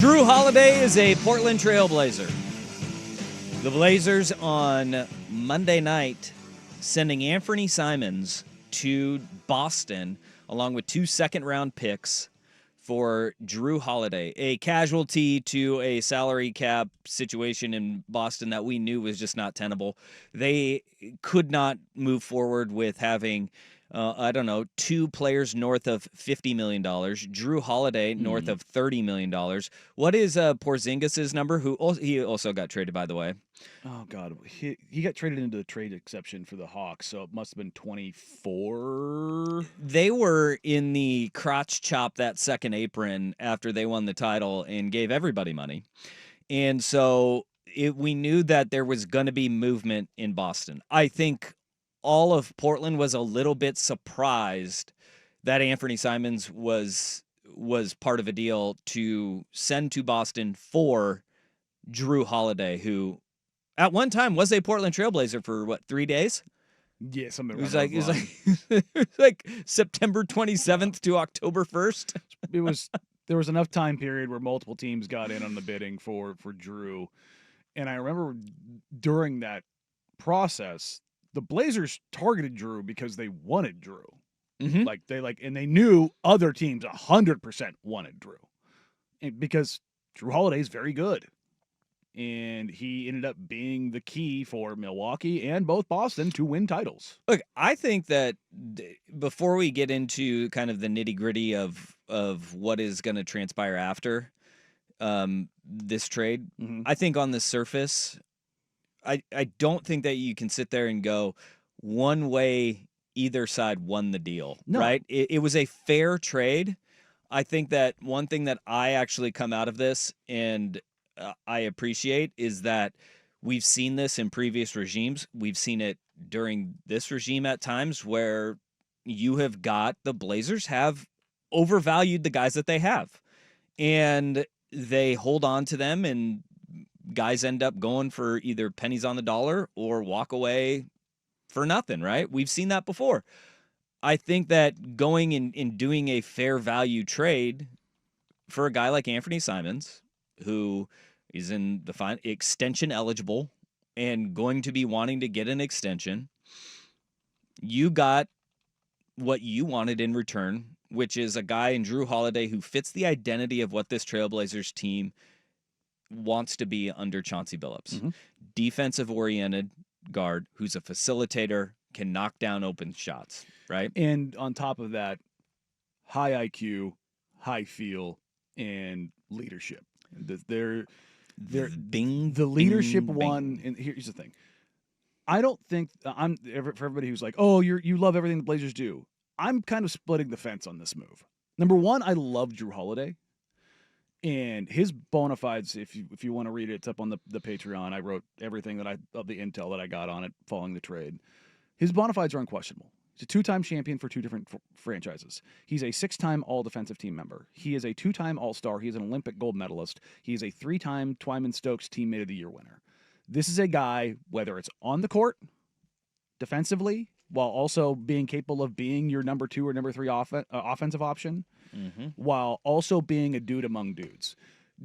Jrue Holiday is a Portland Trailblazer. The Blazers on Monday night sending Anfernee Simons to Boston along with 2 second-round picks for Jrue Holiday, a casualty to a salary cap situation in Boston that we knew was just not tenable. They could not move forward with having, 2 players north of $50 million, Jrue Holiday north of $30 million. What is Porzingis' number? He also got traded, by the way. Oh, God. He got traded into the trade exception for the Hawks, so it must have been 24. They were in the crotch chop that second apron after they won the title and gave everybody money. And so we knew that there was going to be movement in Boston. I think all of Portland was a little bit surprised that Anfernee Simons was part of a deal to send to Boston for Jrue Holiday, who at one time was a Portland Trailblazer for 3 days? Yeah, something. It was like September 27th to October 1st. There was enough time period where multiple teams got in on the bidding for Jrue, and I remember during that process, the Blazers targeted Jrue because they wanted Jrue. Mm-hmm. And they knew other teams 100% wanted Jrue, and because Jrue Holiday is very good. And he ended up being the key for Milwaukee and both Boston to win titles. Look, I think that before we get into kind of the nitty-gritty of what is going to transpire after this trade, mm-hmm. I think on the surface, I don't think that you can sit there and go one way either side won the deal, right? It was a fair trade. I think that one thing that I actually come out of this and I appreciate is that we've seen this in previous regimes. We've seen it during this regime at times where the Blazers have overvalued the guys that they have, and they hold on to them, and guys end up going for either pennies on the dollar or walk away for nothing, right? We've seen that before. I think that going and doing a fair value trade for a guy like Anfernee Simons, who is in the extension eligible and going to be wanting to get an extension, you got what you wanted in return, which is a guy in Jrue Holiday who fits the identity of what this Trailblazers team wants to be under Chauncey Billups. Mm-hmm. Defensive-oriented guard who's a facilitator, can knock down open shots, right? And on top of that, high IQ, high feel, and leadership. The leadership one, and here's the thing. I don't think for everybody who's like, oh, you love everything the Blazers do. I'm kind of splitting the fence on this move. Number one, I love Jrue Holiday, and his bona fides. If you want to read it, it's up on the Patreon. I wrote everything of the intel that I got on it following the trade. His bona fides are unquestionable. He's a 2-time champion for 2 different franchises. He's a 6-time All-Defensive Team member. He is a 2-time All-Star. He is an Olympic gold medalist. He is a 3-time Twyman-Stokes Teammate of the Year winner. This is a guy, whether it's on the court, defensively, while also being capable of being your number 2 or number 3 offensive option, mm-hmm. while also being a dude among dudes.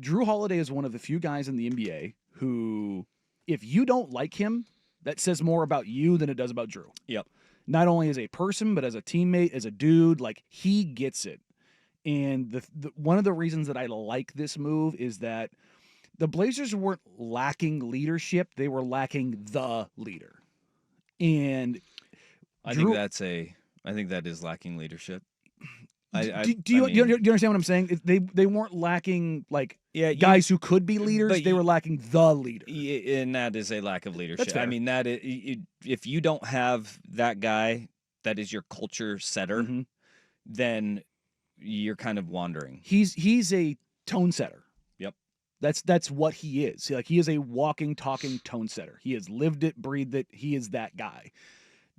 Jrue Holiday is one of the few guys in the NBA who, if you don't like him, that says more about you than it does about Jrue. Yep. Not only as a person, but as a teammate, as a dude, he gets it. And one of the reasons that I like this move is that the Blazers weren't lacking leadership; they were lacking the leader. And I think that is lacking leadership. Do you understand what I'm saying? They weren't lacking guys who could be leaders. They were lacking the leader, and that is a lack of leadership. That's fair. I mean, if you don't have that guy that is your culture setter, mm-hmm. then you're kind of wandering. He's a tone setter. Yep, that's what he is. He is a walking, talking tone setter. He has lived it, breathed it. He is that guy.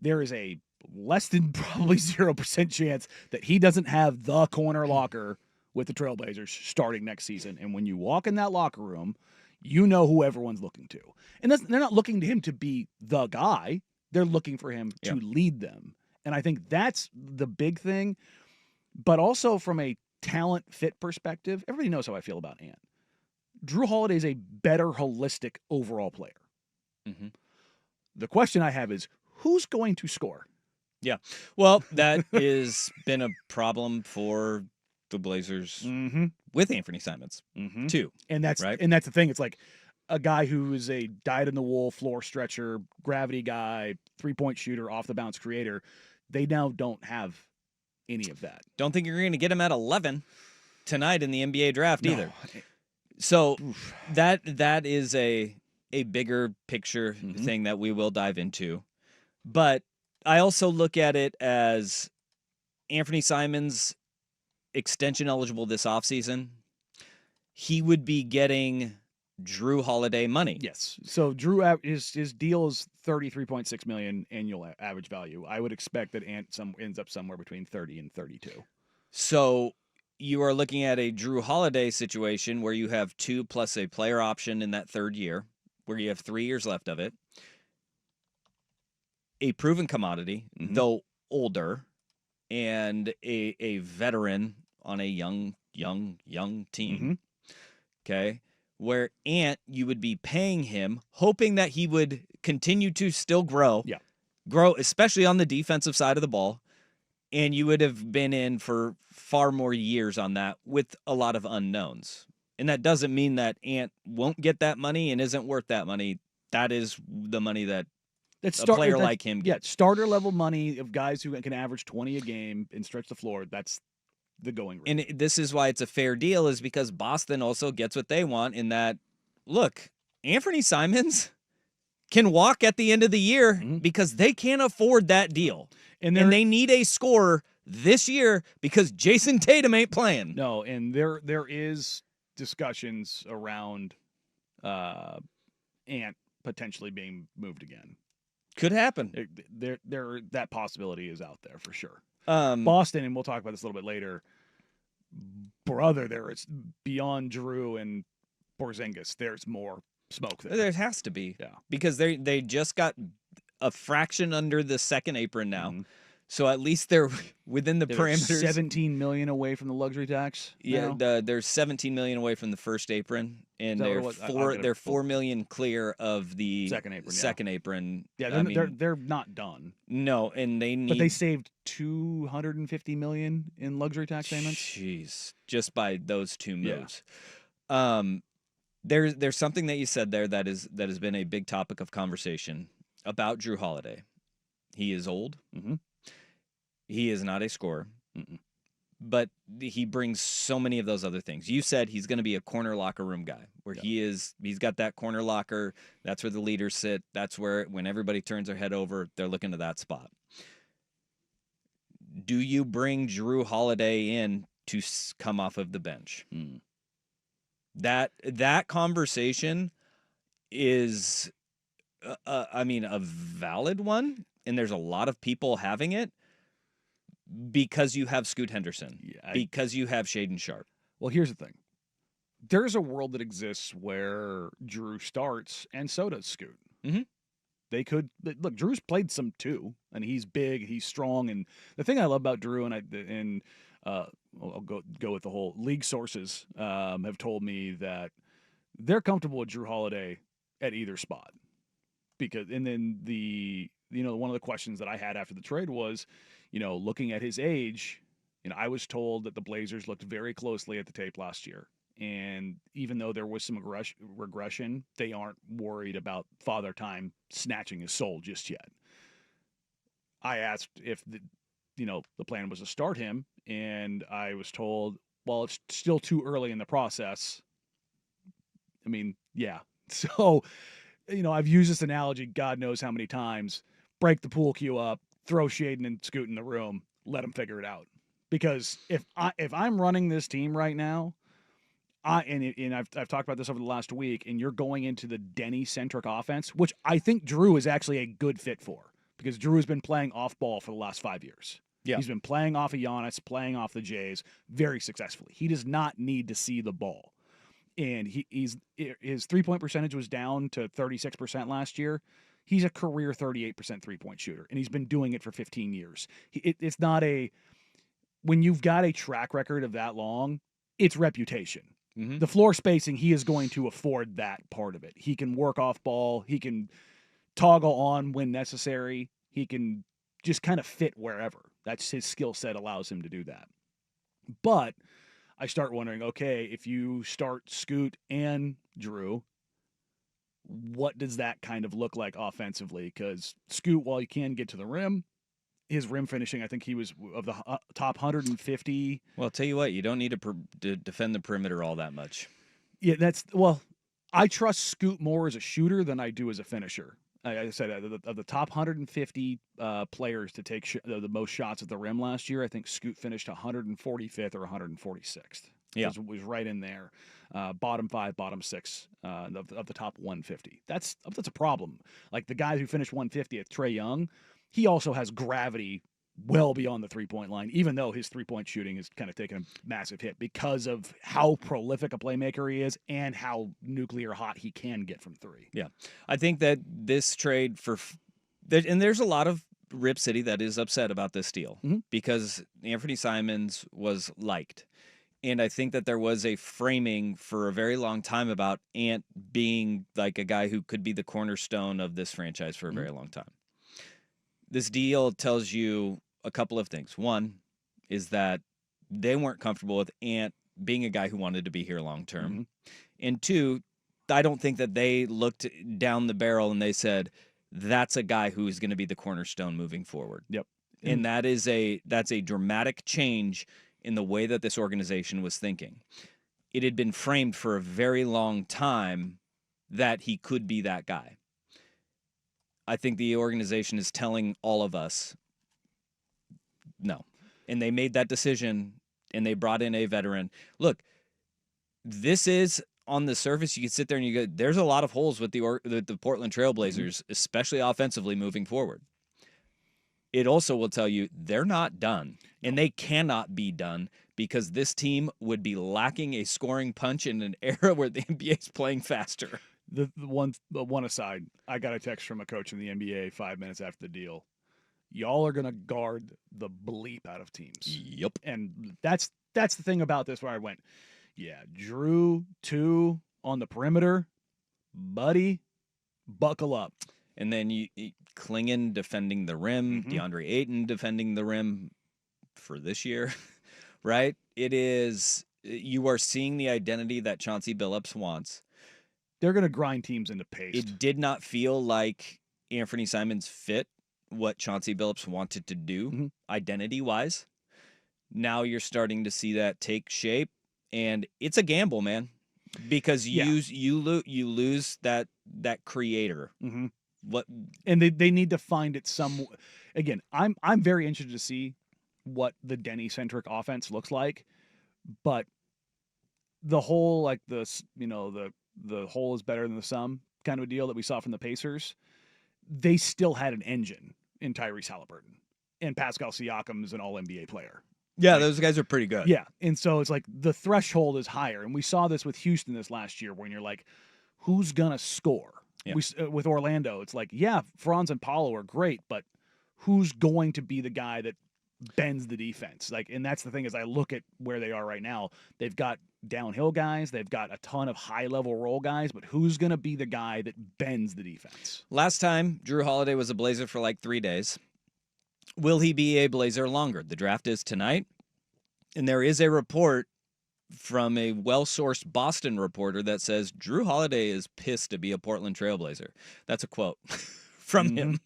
There is a less than probably 0% chance that he doesn't have the corner locker with the Trailblazers starting next season. And when you walk in that locker room, you know who everyone's looking to. And they're not looking to him to be the guy. They're looking for him to lead them. And I think that's the big thing. But also from a talent fit perspective, everybody knows how I feel about Ant. Jrue Holiday is a better holistic overall player. Mm-hmm. The question I have is, who's going to score? Yeah. Well, that has been a problem for the Blazers with Anfernee Simons, too. And that's right? And that's the thing. It's like a guy who is a dyed-in-the-wool floor stretcher, gravity guy, three-point shooter, off-the-bounce creator. They now don't have any of that. Don't think you're going to get him at 11 tonight in the NBA draft either. So that is a bigger picture thing that we will dive into. But I also look at it as Anfernee Simons extension eligible this offseason. He would be getting Jrue Holiday money. Yes. So Jrue, his deal is $33.6 million annual average value. I would expect that ends up somewhere between 30 and 32. So you are looking at a Jrue Holiday situation where you have 2 plus a player option in that third year, where you have 3 years left of it. A proven commodity, though older, and a veteran on a young team. Okay. Where Ant, you would be paying him, hoping that he would continue to still grow. Yeah. Grow, especially on the defensive side of the ball. And you would have been in for far more years on that with a lot of unknowns. And that doesn't mean that Ant won't get that money and isn't worth that money. That is the money that a player like him gets. Yeah, starter level money of guys who can average 20 a game and stretch the floor. That's the going rate. And this is why it's a fair deal, is because Boston also gets what they want in that, look, Anfernee Simons can walk at the end of the year because they can't afford that deal. And they need a scorer this year because Jason Tatum ain't playing. No, and there is discussions around Ant potentially being moved again. Could happen. That possibility is out there for sure. Boston, and we'll talk about this a little bit later. Brother, there is beyond Jrue and Porzingis. There's more smoke there. There has to be, because they just got a fraction under the second apron now, so at least they're within the parameters. $17 million away from the luxury tax. Yeah, they're $17 million away from the first apron, and they're $4 million clear of the second apron. Yeah, they're not done. No, and but they saved $250 million in luxury tax payments. Jeez, just by those two moves. Yeah. There's something that you said there that has been a big topic of conversation about Jrue Holiday. He is old. He is not a scorer, but he brings so many of those other things. You said he's going to be a corner locker room guy, where he's got that corner locker. That's where the leaders sit. That's where, when everybody turns their head over, they're looking to that spot. Do you bring Jrue Holiday in to come off of the bench? That conversation is, a valid one, and there's a lot of people having it because you have Scoot Henderson, because you have Shaedon Sharpe. Well, here's the thing. There's a world that exists where Jrue starts, and so does Scoot. They could look. Drew's played some too, and he's big, he's strong, and the thing I love about Jrue, and I'll go with the whole league sources have told me that they're comfortable with Jrue Holiday at either spot, because and then one of the questions that I had after the trade was, looking at his age, I was told that the Blazers looked very closely at the tape last year. And even though there was some regression, they aren't worried about Father Time snatching his soul just yet. I asked if the plan was to start him, and I was told, well, it's still too early in the process. I mean, yeah. So, I've used this analogy God knows how many times. Break the pool cue up, throw Shaedon and Scoot in the room, let them figure it out. Because if I'm running this team right now, I've talked about this over the last week, and you're going into the Denny-centric offense, which I think Jrue is actually a good fit for, because Jrue has been playing off ball for the last 5 years. Yeah. He's been playing off of Giannis, playing off the Jays very successfully. He does not need to see the ball. And his three-point percentage was down to 36% last year. He's a career 38% three-point shooter, and he's been doing it for 15 years. It's not when you've got a track record of that long, it's reputation. The floor spacing, he is going to afford that part of it. He can work off ball. He can toggle on when necessary. He can just kind of fit wherever. That's his skill set allows him to do that. But I start wondering, okay, if you start Scoot and Jrue, what does that kind of look like offensively? Because Scoot, while he can get to the rim, his rim finishing, I think he was of the top 150. Well, I'll tell you what, you don't need to defend the perimeter all that much. Yeah, I trust Scoot more as a shooter than I do as a finisher. I said, of the top 150 players to take the most shots at the rim last year, I think Scoot finished 145th or 146th. Yeah. It was right in there. Bottom 5, bottom 6 of the top 150. That's a problem. Like the guy who finished 150th, Trae Young, he also has gravity well beyond the three-point line, even though his three-point shooting is kind of taking a massive hit because of how prolific a playmaker he is and how nuclear hot he can get from three. Yeah. I think that this trade and there's a lot of Rip City that is upset about this deal because Anfernee Simons was liked. And I think that there was a framing for a very long time about Ant being like a guy who could be the cornerstone of this franchise for a very long time. This deal tells you a couple of things. One is that they weren't comfortable with Ant being a guy who wanted to be here long term. And two, I don't think that they looked down the barrel and they said, that's a guy who is going to be the cornerstone moving forward. Yep. And that's a dramatic change in the way that this organization was thinking. It had been framed for a very long time that he could be that guy. I think the organization is telling all of us no. And they made that decision, and they brought in a veteran. Look, this is, on the surface, you can sit there and you go, there's a lot of holes with the Portland Trailblazers, especially offensively moving forward. It also will tell you they're not done, and they cannot be done because this team would be lacking a scoring punch in an era where the NBA is playing faster. The one aside, I got a text from a coach in the NBA 5 minutes after the deal. Y'all are going to guard the bleep out of teams. Yep. And that's the thing about this where I went, yeah, Jrue 2 on the perimeter, buddy, buckle up. And then you Klingon defending the rim, DeAndre Ayton defending the rim for this year, right? You are seeing the identity that Chauncey Billups wants. They're going to grind teams into paste. It did not feel like Anfernee Simons fit what Chauncey Billups wanted to do identity-wise. Now you're starting to see that take shape, and it's a gamble, man, because you lose that creator. What and they need to find it some. Again, I'm very interested to see what the Denny-centric offense looks like, but the whole like the whole is better than the sum kind of a deal that we saw from the Pacers. They still had an engine in Tyrese Halliburton, and Pascal Siakam is an All-NBA player. Yeah, those guys are pretty good. Yeah, and so it's like the threshold is higher, and we saw this with Houston this last year when you're like, who's gonna score? Yeah. With Orlando, it's like, yeah, Franz and Paulo are great, but who's going to be the guy that bends the defense? Like, and that's the thing is I look at where they are right now. They've got downhill guys, they've got a ton of high-level role guys, but who's going to be the guy that bends the defense? Last time, Jrue Holiday was a Blazer for like 3 days. Will he be a Blazer longer? The draft is tonight, and there is a report from a well-sourced Boston reporter that says Jrue Holiday is pissed to be a Portland Trailblazer. That's a quote from him.